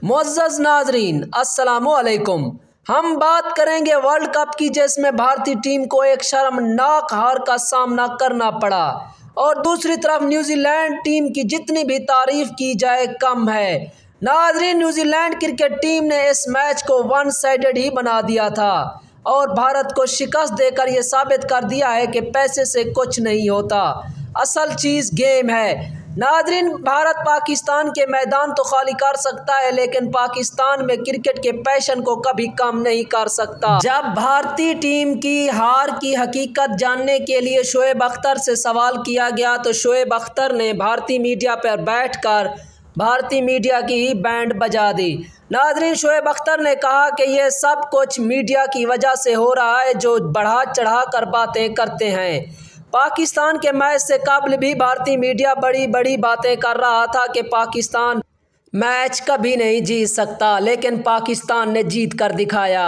मुअज़्ज़ज़ नाज़रीन, अस्सलामु अलैकुम। हम बात करेंगे वर्ल्ड कप की, जिसमें भारतीय टीम को एक शर्मनाक हार का सामना करना पड़ा और दूसरी तरफ न्यूजीलैंड टीम की जितनी भी तारीफ की जाए कम है। नाज़रीन, न्यूजीलैंड क्रिकेट टीम ने इस मैच को वन साइडेड ही बना दिया था और भारत को शिकस्त देकर यह साबित कर दिया है कि पैसे से कुछ नहीं होता, असल चीज़ गेम है। नाज़रीन, भारत पाकिस्तान के मैदान तो खाली कर सकता है, लेकिन पाकिस्तान में क्रिकेट के पैशन को कभी कम नहीं कर सकता। जब भारतीय टीम की हार की हकीकत जानने के लिए शोएब अख्तर से सवाल किया गया तो शोएब अख्तर ने भारतीय मीडिया पर बैठकर भारतीय मीडिया की ही बैंड बजा दी। नाज़रीन, शोएब अख्तर ने कहा कि यह सब कुछ मीडिया की वजह से हो रहा है, जो बढ़ा चढ़ा कर बातें करते हैं। पाकिस्तान के मैच से कबल भी भारतीय मीडिया बड़ी बड़ी बातें कर रहा था कि पाकिस्तान मैच कभी नहीं जीत सकता, लेकिन पाकिस्तान ने जीत कर दिखाया।